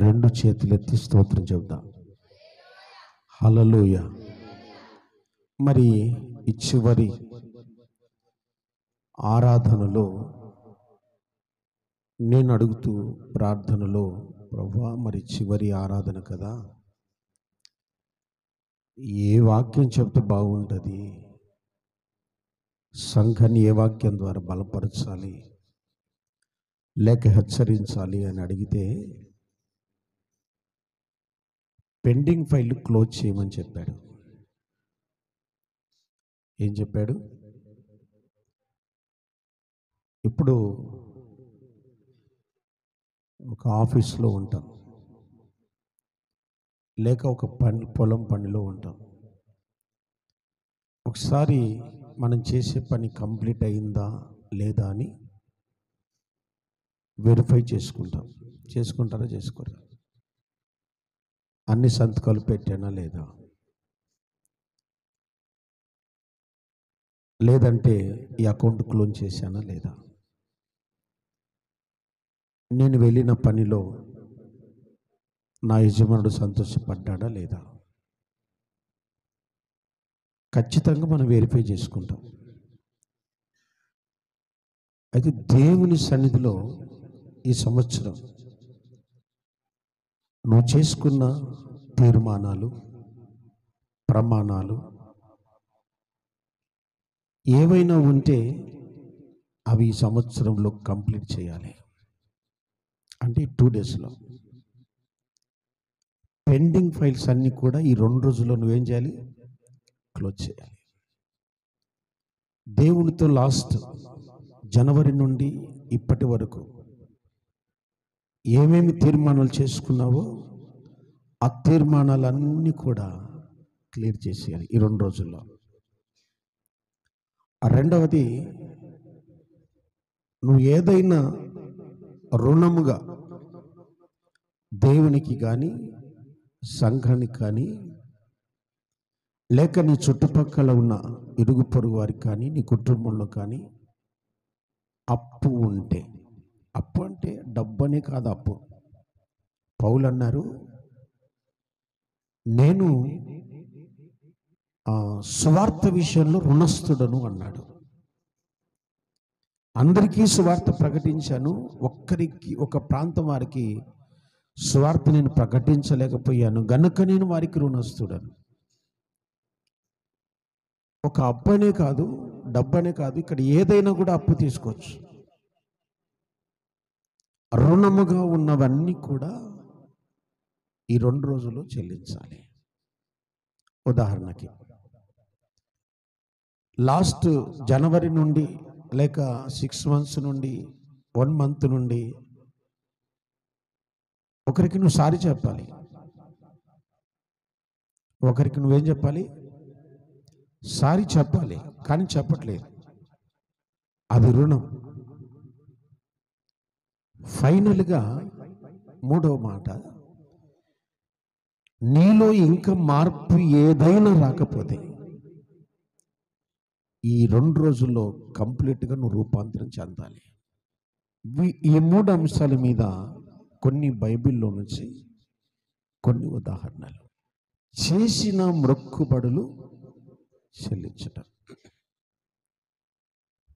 రెండు చేతులెత్తి స్తోత్రం చెబుదాం. హల్లెలూయా. మరి ఈ చివరి ఆరాధనలో నేను అడుగుతూ ప్రార్థనలో, ప్రభువా మరి చివరి ఆరాధన కదా, ఏ వాక్యం చెప్తే బాగుంటుంది, సంఘాన్ని ఏ వాక్యం ద్వారా బలపరచాలి లేక హెచ్చరించాలి అని అడిగితే పెండింగ్ ఫైల్ క్లోజ్ చేయమని చెప్పాడు. ఏం చెప్పాడు? ఇప్పుడు ఒక ఆఫీస్లో ఉంటాం, లేక ఒక పొలం పనిలో ఉంటాం. ఒకసారి మనం చేసే పని కంప్లీట్ అయిందా లేదా అని వెరిఫై చేసుకుంటాం. చేసుకుంటారా? చేసుకోరా? అన్ని సంతకాలు పెట్టానా లేదా, లేదంటే ఈ అకౌంట్ క్లోజ్ చేశానా లేదా, నేను వెళ్ళిన పనిలో నా యజమానుడు సంతోషపడ్డాడా లేదా, ఖచ్చితంగా మనం వెరిఫై చేసుకుంటాం. అయితే దేవుని సన్నిధిలో ఈ సంవత్సరం నువ్వు చేసుకున్న తీర్మానాలు, ప్రమాణాలు ఏవైనా ఉంటే అవి ఈ సంవత్సరంలో కంప్లీట్ చేయాలి. అంటే 2 డేస్లో పెండింగ్ ఫైల్స్ అన్నీ కూడా ఈ 2 రోజుల్లో నువ్వేం చేయాలి? క్లోజ్ చేయాలి. దేవునితో లాస్ట్ జనవరి నుండి ఇప్పటి వరకు ఏమేమి తీర్మానాలు చేసుకున్నావో ఆ తీర్మానాలన్నీ కూడా క్లియర్ చేసేయాలి ఈ 2 రోజుల్లో. రెండవది, నువ్వు ఏదైనా రుణముగా దేవునికి కానీ సంఘానికి కానీ లేక నీ చుట్టుపక్కల ఉన్న ఇరుగు పొరుగు వారికి కానీ నీ కుటుంబంలో కానీ అప్పు ఉంటే, అప్పు అంటే డబ్బు అనే కాదు, అప్పు. పౌలు అన్నారు, నేను సువార్త విషయంలో రుణస్థుడను అన్నాడు. అందరికీ సువార్త ప్రకటించాను, ఒక ప్రాంతం వారికి సువార్త నేను ప్రకటించలేకపోయాను గనుక నేను వారికి రుణస్థుడను. ఒక అప్పు అనే కాదు, డబ్బు అనే కాదు, ఇక్కడ ఏదైనా కూడా అప్పు తీసుకోవచ్చు. రుణముగా ఉన్నవన్నీ కూడా ఈ 2 రోజుల్లో చెల్లించాలి. ఉదాహరణకి లాస్ట్ జనవరి నుండి లేక 6 months నుండి 1 month నుండి ఒకరికి నువ్వు సారీ చెప్పాలి. ఒకరికి నువ్వేం చెప్పాలి? సారీ చెప్పాలి, కానీ చెప్పట్లేదు. అది రుణం. ఫైనల్గా 3వ మాట, నీలో ఇంకా మార్పు ఏదైనా రాకపోతే ఈ 2 రోజుల్లో కంప్లీట్గా నువ్వు రూపాంతరం చెందాలి. ఈ 3 అంశాల మీద కొన్ని బైబిల్లో నుంచి కొన్ని ఉదాహరణలు. చేసిన మొక్కుబడులు చెల్లించటం.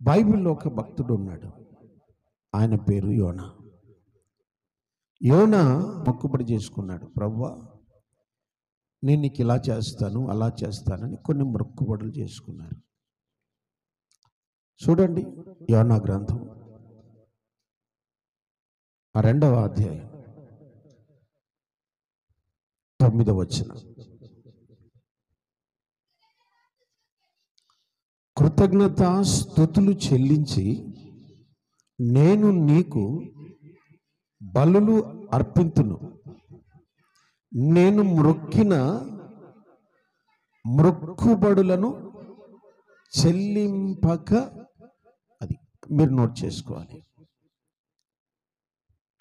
బైబిల్లో ఒక భక్తుడు ఉన్నాడు, ఆయన పేరు యోనా. యోనా మొక్కుబడి చేసుకున్నాడు, ప్రభువా నేను నీకు ఇలా చేస్తాను అలా చేస్తానని కొన్ని మొక్కుబడులు చేసుకున్నారు. చూడండి యోనా గ్రంథం 2వ అధ్యాయం 9వ వచనం. కృతజ్ఞతా స్తుతులు చెల్లించి నేను నీకు బలులు అర్పింతును, నేను మ్రొక్కిన మొక్కుబడులను చెల్లింపక. అది మీరు నోట్ చేసుకోవాలి.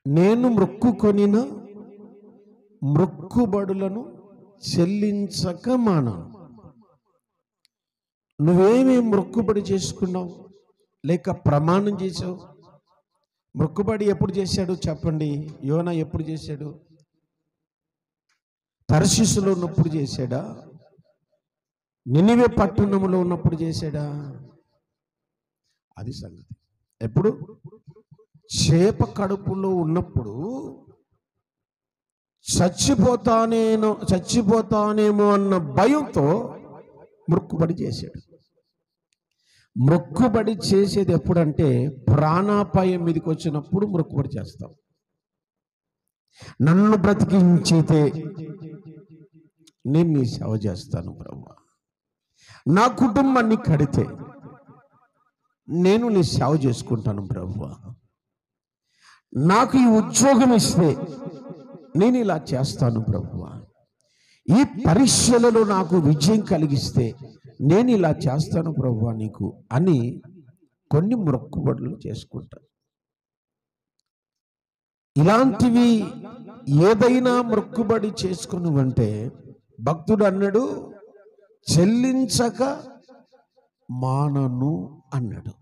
నేను మొక్కుకొనిన మొక్కుబడులను చెల్లించక మానను. నువ్వేమేం మొక్కుబడి చేసుకున్నావు లేక ప్రమాణం చేసావు? మొక్కుబడి ఎప్పుడు చేశాడు చెప్పండి? యోనా ఎప్పుడు చేశాడు? తర్షీసులో ఉన్నప్పుడు చేశాడా? నినివే పట్టణంలో ఉన్నప్పుడు చేశాడా? అది సంగతి. ఎప్పుడు? చేప కడుపులో ఉన్నప్పుడు చచ్చిపోతానేమో అన్న భయంతో మొక్కుబడి చేశాడు. మొక్కుబడి చేసేది ఎప్పుడంటే ప్రాణాపాయం మీదకి వచ్చినప్పుడు మొక్కుబడి చేస్తాం. నన్ను బ్రతికించితే నేను నీ సేవ చేస్తాను ప్రభువా, నా కుటుంబాన్ని కడితే నేను నీ సేవ చేసుకుంటాను ప్రభువా, నాకు ఈ ఉద్యోగం ఇస్తే నేను ఇలా చేస్తాను ప్రభువా, ఈ పరీక్షలలో నాకు విజయం కలిగిస్తే నేను ఇలా చేస్తాను ప్రభువా నీకు అని కొన్ని మొక్కుబడులు చేసుకుంటాను. ఇలాంటివి ఏదైనా మొక్కుబడి చేసుకున్నావంటే భక్తుడు అన్నాడు, చెల్లించక మానను అన్నాడు.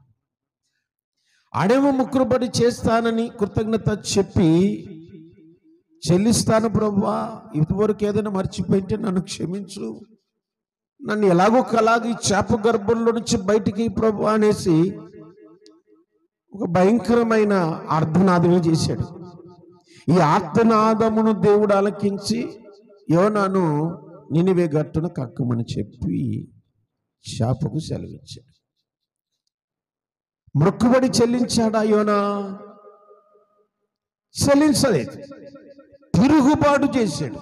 ఆడేమో మొక్కుబడి చేస్తానని కృతజ్ఞత చెప్పి చెల్లిస్తాను ప్రభువా, ఇదివరకు ఏదైనా మర్చిపోయింటే నన్ను క్షమించు, నన్ను ఎలాగోకలాగా ఈ చేప గర్భంలో నుంచి బయటికి ప్రభువా అనేసి ఒక భయంకరమైన ఆర్తనాదమే చేశాడు. ఈ ఆర్తనాదమును దేవుడు ఆలకించి యోనాను నినివే గట్టున కక్కమని చెప్పి చేపకు సెలవిచ్చాడు. మొక్కుబడి చెల్లించాడా యోనా? చెల్లించలేదు. తిరుగుబాటు చేశాడు.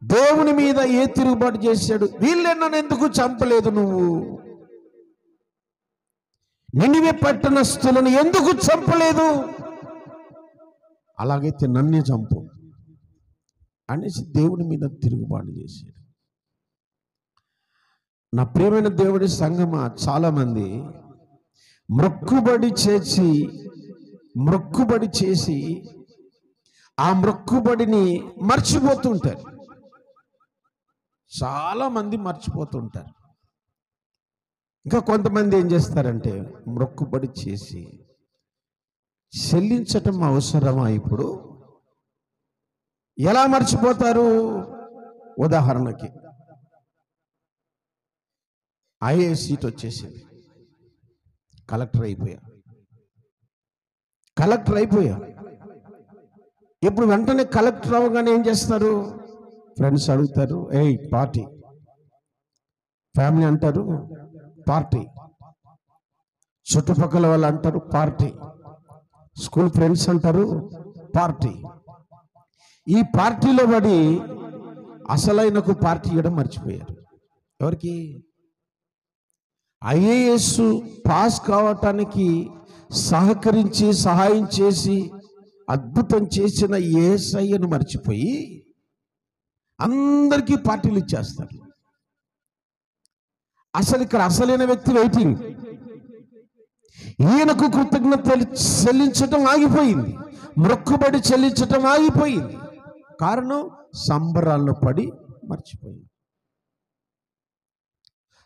దేవుని మీద ఏ తిరుగుబాటు చేశాడు? వీళ్ళే నన్ను ఎందుకు చంపలేదు, నువ్వు నినివే పట్టణస్థులను ఎందుకు చంపలేదు, అలాగైతే నన్నే చంపు అనేసి దేవుని మీద తిరుగుబాటు చేశాడు. నా ప్రియమైన దేవుడి సంగమా, చాలామంది మొక్కుబడి చేసి ఆ మొక్కుబడిని మర్చిపోతుంటారు. చాలామంది మర్చిపోతుంటారు. ఇంకా కొంతమంది ఏం చేస్తారంటే మొక్కుబడి చేసి చెల్లించటం అవసరమా? ఇప్పుడు ఎలా మర్చిపోతారు? ఉదాహరణకి ఐఏఎస్ సీట్ వచ్చేసింది, కలెక్టర్ అయిపోయా. ఇప్పుడు వెంటనే కలెక్టర్ అవగానే ఏం చేస్తారు? ఫ్రెండ్స్ అడుగుతారు, ఏయ్ పార్టీ, ఫ్యామిలీ అంటారు పార్టీ, చుట్టుపక్కల వాళ్ళు అంటారు పార్టీ, స్కూల్ ఫ్రెండ్స్ అంటారు పార్టీ. ఈ పార్టీలో పడి అసలైనకు పార్టీ ఇవ్వడం మర్చిపోయారు. ఎవరికి? ఐఏఎస్ పాస్ కావటానికి సహకరించి సహాయం చేసి అద్భుతం చేసిన యేసయ్యను మర్చిపోయి అందరికీ పార్టీలు ఇచ్చేస్తారు. అసలు ఇక్కడ అసలైన వ్యక్తి వెయిటింగ్. ఈయనకు కృతజ్ఞతలు చెల్లించటం ఆగిపోయింది, మొక్కుబడి చెల్లించటం ఆగిపోయింది. కారణం సంబరాల్లో పడి మర్చిపోయింది,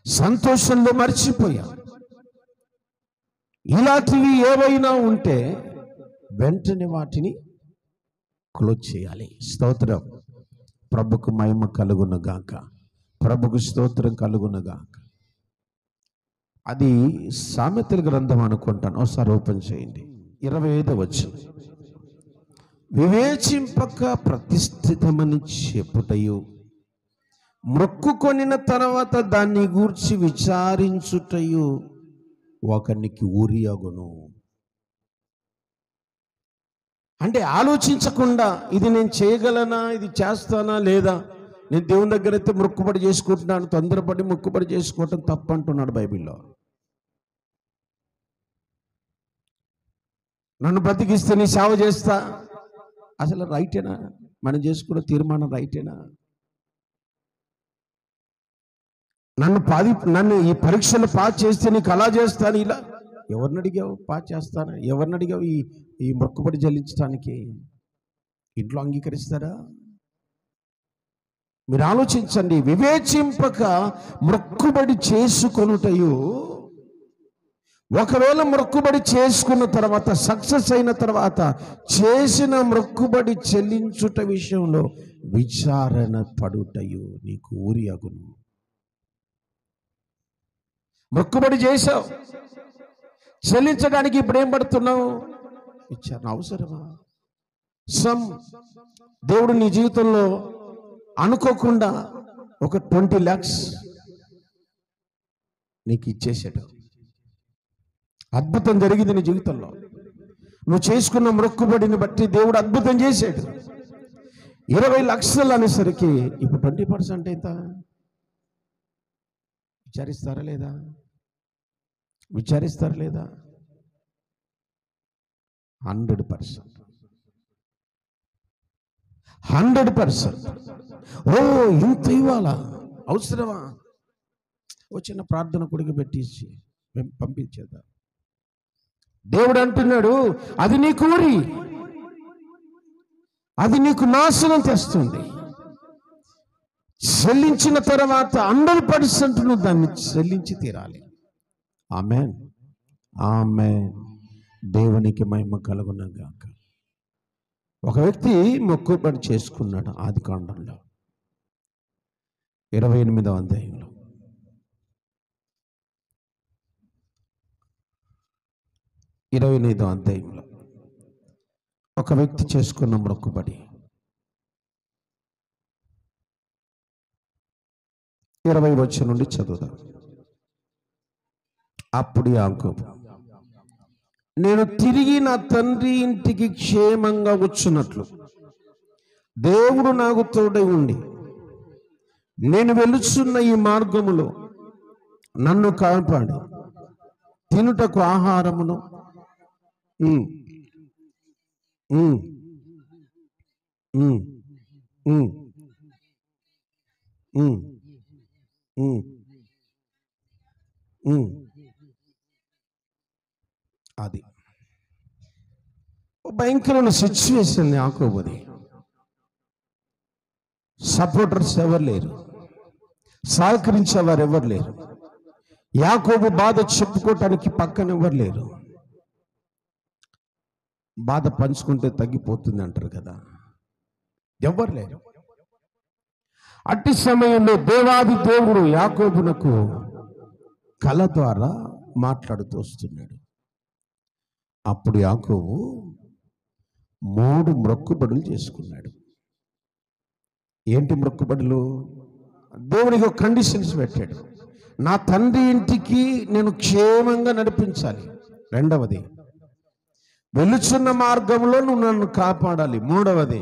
సంతోషంలో మర్చిపోయాం. ఇలాంటివి ఏవైనా ఉంటే వెంటనే వాటిని క్లోజ్ చేయాలి. స్తోత్రం. ప్రభుకు మహిమ కలుగును గాక, ప్రభుకు స్తోత్రం కలుగును గాక. అది సామెతల గ్రంథం అనుకుంటాను, ఒకసారి ఓపెన్ చేయండి. 25వ వచనం. వివేచింపక ప్రతిష్ఠితమని చెప్పుటయు, మొక్కుకొనిన తర్వాత దాన్ని గూర్చి విచారించుటయు ఒకనికి ఊరియగును. అంటే ఆలోచించకుండా ఇది నేను చేయగలనా, ఇది చేస్తానా లేదా, నేను దేవుని దగ్గర అయితే మొక్కుబడి చేసుకుంటున్నాను, తొందరపడి మొక్కుబడి చేసుకోవటం తప్పంటున్నాడు బైబిల్లో. నన్ను బ్రతికిస్తే నీ సేవ చేస్తా, అసలు రైటేనా? మనం చేసుకున్న తీర్మానం రైటేనా? నన్ను ఈ పరీక్షలు పాస్ చేస్తే నీకు అలా చేస్తాను, ఇలా ఎవరిని అడిగావు పాస్ చేస్తాను? ఎవరిని అడిగావు ఈ మొక్కుబడి చెల్లించడానికి? ఇంట్లో అంగీకరిస్తారా? మీరు ఆలోచించండి. వివేచింపక మొక్కుబడి చేసుకొనుటయు ఒకవేళ మొక్కుబడి చేసుకున్న తర్వాత, సక్సెస్ అయిన తర్వాత, చేసిన మొక్కుబడి చెల్లించుట విషయంలో విచారణ పడుటయు నీకు ఊరి అగును. మొక్కుబడి చేశావు, చెల్లించడానికి ఇప్పుడు ఏం పడుతున్నావు? విచారణ అవసరమా? దేవుడు నీ జీవితంలో అనుకోకుండా ఒక 20 lakhs నీకు ఇచ్చేసాడు. అద్భుతం జరిగింది నీ జీవితంలో. నువ్వు చేసుకున్న మొక్కుబడిని బట్టి దేవుడు అద్భుతం చేశాడు. 20 లక్షలు అనేసరికి ఇప్పుడు 20% ఎంత? విచారిస్తారా లేదా? విచారిస్తారా లేదా? 100%. 100%. ఓ ఇంత ఇవ్వాలా? అవసరమా? ఓ చిన్న ప్రార్థన కొడుకు పెట్టించి పంపించేద్దాం. దేవుడు అంటున్నాడు, అది నీ కూరి, అది నీకు నాశనం తెస్తుంది. చెల్లించిన తర్వాత 100% నువ్వు దాన్ని చెల్లించి తీరాలి. ఆమేన్, ఆమేన్. దేవునికి మహిమ కలుగును గాక. ఒక వ్యక్తి మొక్కుబడి చేసుకున్నాడు. ఆదికాండంలో 28వ అధ్యాయంలో. 28వ అధ్యాయంలో ఒక వ్యక్తి చేసుకున్న మొక్కుబడి 20 వచనం నుండి చదువుదాం. అప్పుడు యాకోబు, నేను తిరిగి నా తండ్రి ఇంటికి క్షేమంగా వచ్చున్నట్లు దేవుడు నాకు తోడై ఉండి నేను వెలుచున్న ఈ మార్గములో నన్ను కాపాడి తినుటకు ఆహారమును అది భయంకరమైన సిచ్యువేషన్. యాకోబుది సపోర్టర్స్ ఎవరు లేరు, సహకరించేవారు ఎవరు లేరు. యాకోబు బాధ చెప్పుకోవటానికి పక్కన ఎవరు లేరు. బాధ పంచుకుంటే తగ్గిపోతుంది అంటారు కదా, ఎవరు లేరు. అట్టి సమయంలో దేవాది దేవుడు యాకోబునకు కల ద్వారా మాట్లాడుతూ వస్తున్నాడు. అప్పుడు యాకోబు 3 మొక్కుబడులు చేసుకున్నాడు. ఏంటి మొక్కుబడులు? దేవునికి ఒక కండిషన్స్ పెట్టాడు. నా తండ్రి ఇంటికి నేను క్షేమంగా నడిపించాలి. 2వది, వెలుచున్న మార్గంలో నువ్వు నన్ను కాపాడాలి. 3వది,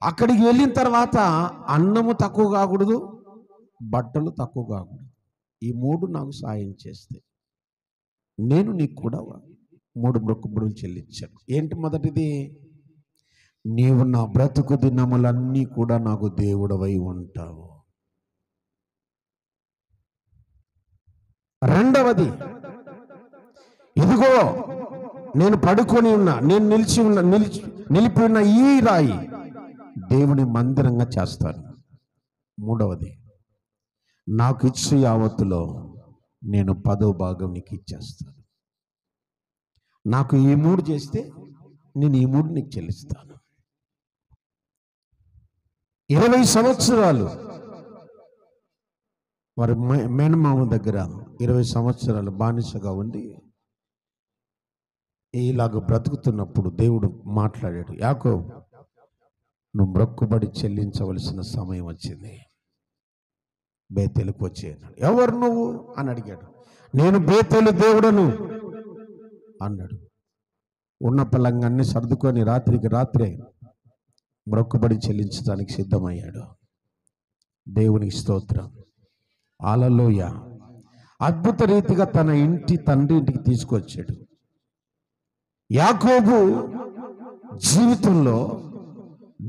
అక్కడికి వెళ్ళిన తర్వాత అన్నము తక్కువ కాకూడదు, బట్టలు తక్కువ కాకూడదు. ఈ 3 నాకు సాయం చేస్తే నేను నీకు కూడా 3 మొక్కుబడులు చెల్లించాను. ఏంటి మొదటిది? నీవు నా బ్రతుకు దినములన్నీ కూడా నాకు దేవుడవై ఉంటావు. 2వది, ఇదిగో నేను పడుకొని ఉన్నా, నేను నిలిపి ఉన్న ఈ రాయి దేవుని మందిరంగా చేస్తాను. 3వది, నాకు ఇచ్చు యావత్తులో నేను 10వ భాగం నీకు ఇచ్చేస్తాను. నాకు ఈ 3 చేస్తే నేను ఈ 3 నీకు చెల్లిస్తాను. 20 సంవత్సరాలు వారి మేనమామ దగ్గర 20 సంవత్సరాలు బానిసగా ఉండి ఇలాగ బ్రతుకుతున్నప్పుడు దేవుడు మాట్లాడాడు, యాకోబు నువ్వు మొక్కుబడి చెల్లించవలసిన సమయం వచ్చింది, బేతేలుకు వచ్చేయన్నాడు. ఎవరు నువ్వు అని అడిగాడు. నేను బేతేలు దేవుడను అన్నాడు. ఉన్న పలంగాన్ని సర్దుకొని రాత్రికి రాత్రే మొక్కుబడి చెల్లించడానికి సిద్ధమయ్యాడు. దేవునికి స్తోత్రం, హల్లెలూయ. అద్భుత రీతిగా తన తండ్రి ఇంటికి తీసుకొచ్చాడు. యాకోబు జీవితంలో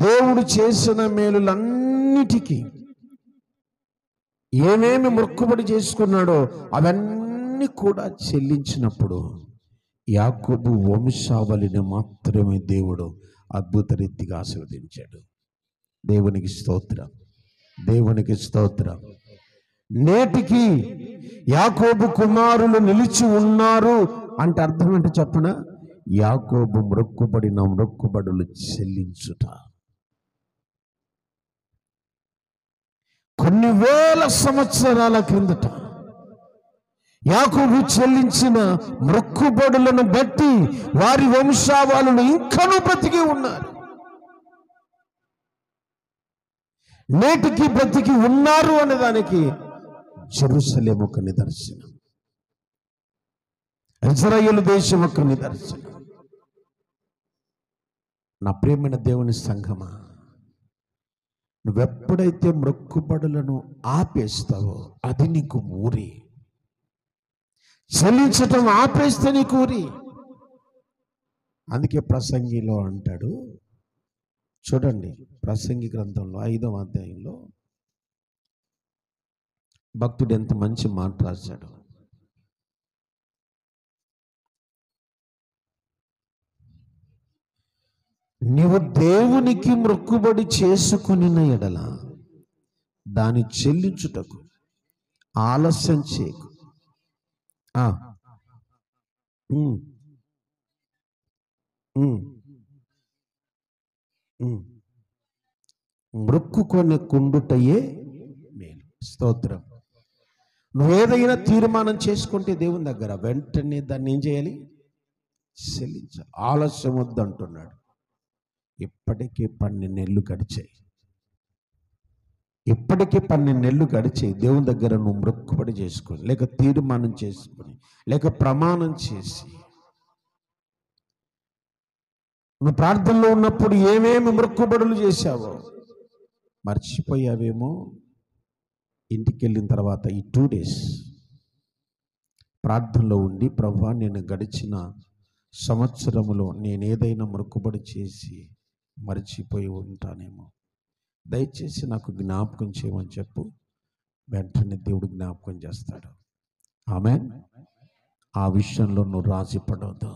దేవుడు చేసిన మేలులన్నిటికీ ఏమేమి మొక్కుబడి చేసుకున్నాడో అవన్నీ కూడా చెల్లించినప్పుడు యాకోబు వంశావళిని మాత్రమే దేవుడు అద్భుత రీతిగా ఆశీర్వదించాడు. దేవునికి స్తోత్రం, దేవునికి స్తోత్రం. నేటికి యాకోబు కుమారులు నిలిచి ఉన్నారు అంటే అర్థం ఏంటో చెప్పన? యాకోబు మ్రొక్కుబడిన మ్రొక్కుబడులు చెల్లించుట. కొన్ని వేల సంవత్సరాల క్రిందట యాకోబు చెల్లించిన మ్రొక్కుబడులను బట్టి వారి వంశావళులు ఇంకనూ బ్రతికి ఉన్నారు. నేటికి బ్రతికి ఉన్నారు అనేదానికి జెరూసలేము ఒక నిదర్శనం, ఇశ్రాయేలు దేశం ఒక నిదర్శనం. నా ప్రియమైన దేవుని సంఘమా, నువ్వెప్పుడైతే మ్రొక్కుబడులను ఆపేస్తావో అది నీకు ఊరి. చెల్లించటం ఆపేస్తే నీకు ఊరి. అందుకే ప్రసంగిలో అంటాడు, చూడండి ప్రసంగి గ్రంథంలో 5వ అధ్యాయంలో భక్తుడు ఎంత మంచి మాట రాశాడు. నీవు దేవునికి మ్రొక్కుబడి చేసుకొనిన ఎడల దాని చెల్లించుటకు ఆలస్యం చేయకు. మ్రొక్కుకొని కుండుటయే మేలు. స్తోత్రం. నువ్వేదైనా తీర్మానం చేసుకుంటే దేవుని దగ్గర వెంటనే దాన్ని ఏం చేయాలి? చెల్లించాలి. ఆలస్యం వద్దు అంటున్నాడు. ఇప్పటికీ 12 నెలలు గడిచాయి. ఇప్పటికీ 12 నెలలు గడిచాయి. దేవుని దగ్గర నువ్వు మ్రొక్కుబడి చేసుకొని, లేక తీర్మానం చేసుకొని, లేక ప్రమాణం చేసి, నువ్వు ప్రార్థనలో ఉన్నప్పుడు ఏమేమి మ్రొక్కుబడులు చేశావో మర్చిపోయావేమో. ఇంటికి వెళ్ళిన తర్వాత ఈ 2 days ప్రార్థనలో ఉండి, ప్రభువా నేను గడిచిన సంవత్సరములో నేను ఏదైనా మ్రొక్కుబడి చేసి మర్చిపోయి ఉంటానేమో, దయచేసి నాకు జ్ఞాపకం చేయమని చెప్పు. వెంటనే దేవుడు జ్ఞాపకం చేస్తాడు. ఆమేన్. ఆ విషయంలో నువ్వు రాజీ పడవద్దు.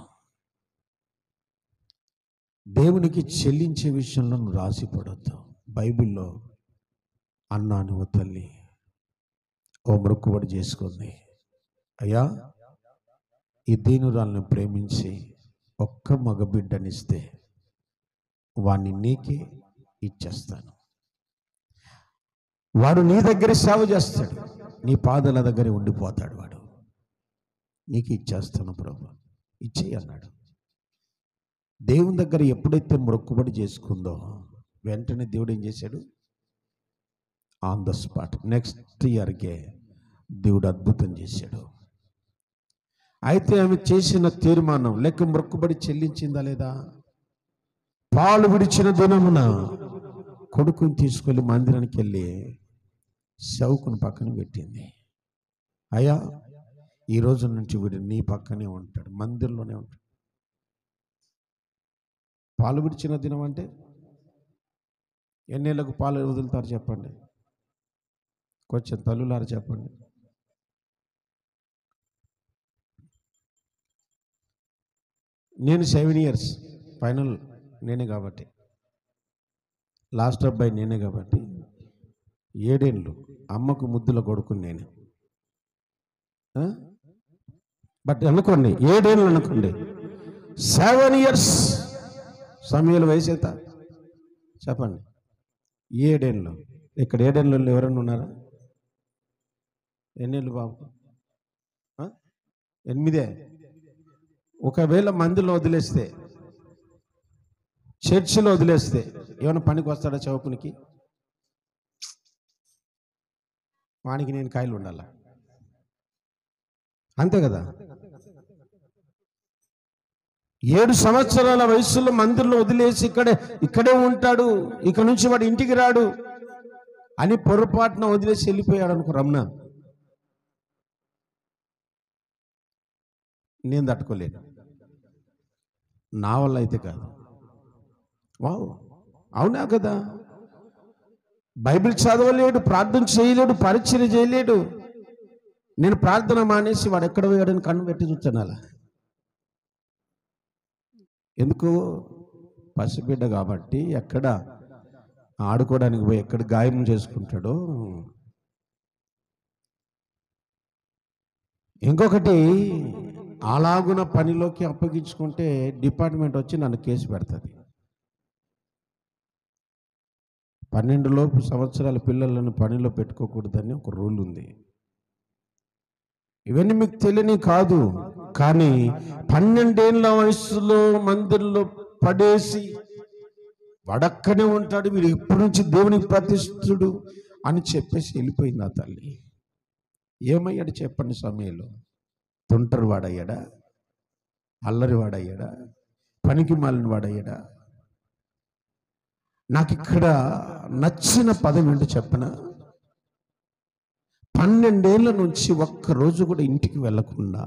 దేవునికి చెల్లించే విషయంలో నువ్వు రాజీ పడవద్దు. బైబిల్లో అన్నాను ఓ తల్లి ఓ మ్రొక్కుబడి చేసుకుంది, అయ్యా ఈ దీనురాలను ప్రేమించి ఒక్క మగబిడ్డనిస్తే వాణ్ణి నీకే ఇచ్చేస్తాను. వాడు నీ దగ్గర సేవ చేస్తాడు, నీ పాదాల దగ్గర ఉండిపోతాడు. వాడు నీకు ఇచ్చేస్తాను ప్రభు, ఇచ్చేయి అన్నాడు. దేవుని దగ్గర ఎప్పుడైతే మ్రొక్కుబడి చేసుకుందో వెంటనే దేవుడు ఏం చేశాడు? ఆన్ ద స్పాట్ నెక్స్ట్ ఇయర్కే దేవుడు అద్భుతం చేశాడు. అయితే ఆమె చేసిన తీర్మానం లేక మ్రొక్కుబడి చెల్లించిందా లేదా? పాలు విడిచిన దినమున కొడుకుని తీసుకెళ్ళి మందిరానికి వెళ్ళి సేవకుని పక్కన పెట్టింది. అయ్యా ఈ రోజు నుంచి వీడు నీ పక్కనే ఉంటాడు, మందిరంలోనే ఉంటాడు. పాలు విడిచిన దినం అంటే ఎన్నేళ్ళకు పాలు వదులుతారు చెప్పండి? కొంచెం తల్లులారు చెప్పండి. నేను 7 years ఫైనల్ నేనే కాబట్టి, లాస్ట్ అబ్బాయి నేనే కాబట్టి 7 ఏళ్ళు అమ్మకు ముద్దుల కొడుకుని నేను. బట్ అనుకోండి 7 ఏళ్ళు అనుకోండి, 7 years. సమయాల వయసు ఎంత చెప్పండి? 7 ఏళ్ళు. ఇక్కడ 7 ఏళ్ళు ఎవరైనా ఉన్నారా? ఎన్నేళ్ళు బాబు? 8. ఒకవేళ మందిలో వదిలేస్తే, చర్చిలో వదిలేస్తే ఏమైనా పనికి వస్తాడా చౌకునికి? వానికి నేను కాయలు ఉండాలా, అంతే కదా? 7 సంవత్సరాల వయసులో మందిరంలో వదిలేసి ఇక్కడే ఉంటాడు, ఇక్కడ నుంచి వాడు ఇంటికి రాడు అని పొరపాటున వదిలేసి వెళ్ళిపోయాడు అనుకో రమణ, నేను తట్టుకోలేను. నా వల్ల అయితే కాదు. వావ్, అవునా కదా? బైబిల్ చదవలేడు, ప్రార్థన చేయలేడు, పరిచయం చేయలేడు. నేను ప్రార్థన మానేసి వాడు ఎక్కడ పోయాడని కన్ను పెట్టి చూస్తాను. అలా ఎందుకు? పసిబిడ్డ కాబట్టి ఎక్కడ ఆడుకోవడానికి పోయి ఎక్కడ గాయం చేసుకుంటాడో ఇంకొకటి, అలాగున పనిలోకి అప్పగించుకుంటే డిపార్ట్మెంట్ వచ్చి నన్ను కేసు పెడుతుంది. 12 లోపు సంవత్సరాల పిల్లలను పనిలో పెట్టుకోకూడదని ఒక రూల్ ఉంది. ఇవన్నీ మీకు తెలియని కాదు, కానీ 12 ఏళ్ళ వయసులో మందిరంలో పడేసి వడక్కనే ఉంటాడు, వీడు ఇప్పటి నుంచి దేవునికి ప్రతిష్ఠుడు అని చెప్పేసి వెళ్ళిపోయింది ఆ తల్లి. ఏమయ్యాడు చెప్పండి? సమయంలో తుంటరి వాడయ్యాడా? అల్లరి వాడయ్యాడా? పనికి మాలిన వాడయ్యాడా? నాకు ఇక్కడ నచ్చిన పదం ఏంటో చెప్పనా? 12 ఏళ్ళ నుంచి ఒక్కరోజు కూడా ఇంటికి వెళ్లకుండా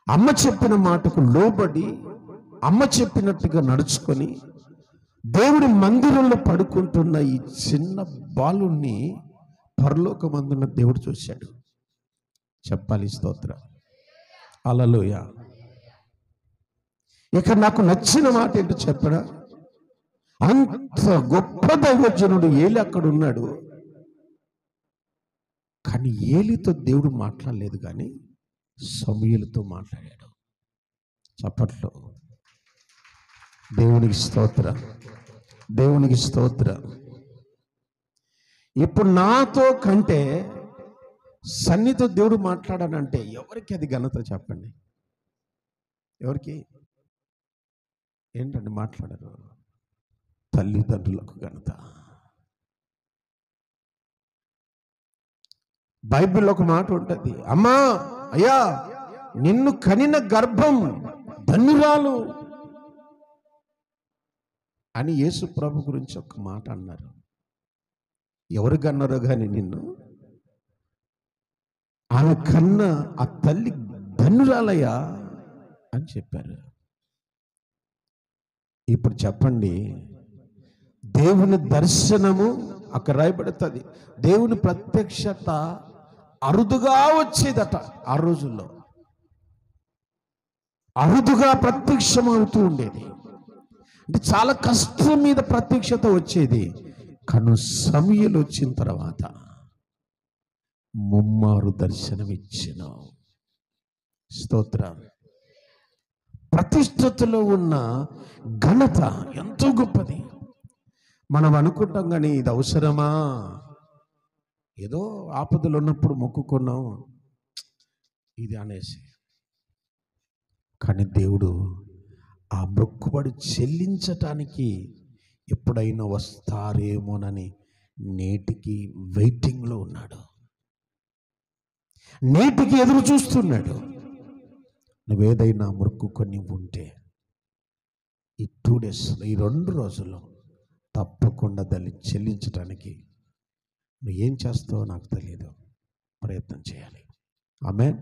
అమ్మ చెప్పిన మాటకు లోబడి అమ్మ చెప్పినట్టుగా నడుచుకొని దేవుడి మందిరంలో పడుకుంటున్న ఈ చిన్న బాలుణ్ణి పరలోకమందున్న దేవుడు చూశాడు. చెప్పాలి స్తోత్రం, హల్లెలూయా. ఇక నాకు నచ్చిన మాట ఏంటో చెప్పడా? అంత గొప్ప దైవజనుడు ఏలి అక్కడ ఉన్నాడు, కానీ ఏలితో దేవుడు మాట్లాడలేదు, కానీ సమూయేలుతో మాట్లాడాడు. చప్పట్లో దేవునికి స్తోత్రం, దేవునికి స్తోత్రం. ఇప్పుడు నాతో కంటే సన్నితో దేవుడు మాట్లాడాడంటే ఎవరికి అది ఘనత చెప్పండి? ఎవరికి? ఏంటండి మాట్లాడరు? తల్లిదండ్రులకు ఘనత. బైబిల్లో ఒక మాట ఉంటుంది, అమ్మా అయ్యా నిన్ను కనిన గర్భం ధన్యురాలు అని యేసు ప్రభు గురించి ఒక మాట అన్నారు. ఎవరు కన్నారో కానీ నిన్ను, ఆమె కన్న ఆ తల్లి ధన్యురాలయ్యా అని చెప్పారు. ఇప్పుడు చెప్పండి, దేవుని దర్శనము అక్కడ రాయబడుతుంది, దేవుని ప్రత్యక్షత అరుదుగా వచ్చేదట. ఆ రోజుల్లో అరుదుగా ప్రత్యక్షం అవుతూ ఉండేది, అంటే చాలా కష్టం మీద ప్రత్యక్షత వచ్చేది. కానీ సమూయేలు వచ్చిన తర్వాత ముమ్మారు దర్శనమిచ్చిన. స్తోత్రం. ప్రతిష్టతలో ఉన్న ఘనత ఎంతో గొప్పది. మనం అనుకుంటాం కానీ ఇది అవసరమా? ఏదో ఆపదలు ఉన్నప్పుడు మొక్కుకున్నాం ఇది అనేసి, కానీ దేవుడు ఆ మొక్కుబడి చెల్లించటానికి ఎప్పుడైనా వస్తారేమోనని నేటికి వెయిటింగ్లో ఉన్నాడు, నేటికి ఎదురు చూస్తున్నాడు. నువ్వేదైనా మొక్కుకొని ఉంటే ఈ 2 days, ఈ 2 రోజుల్లో తప్పకుండా దాన్ని చెల్లించడానికి నువ్వు ఏం చేస్తావో నాకు తెలియదు, ప్రయత్నం చేయాలి. ఆమేన్.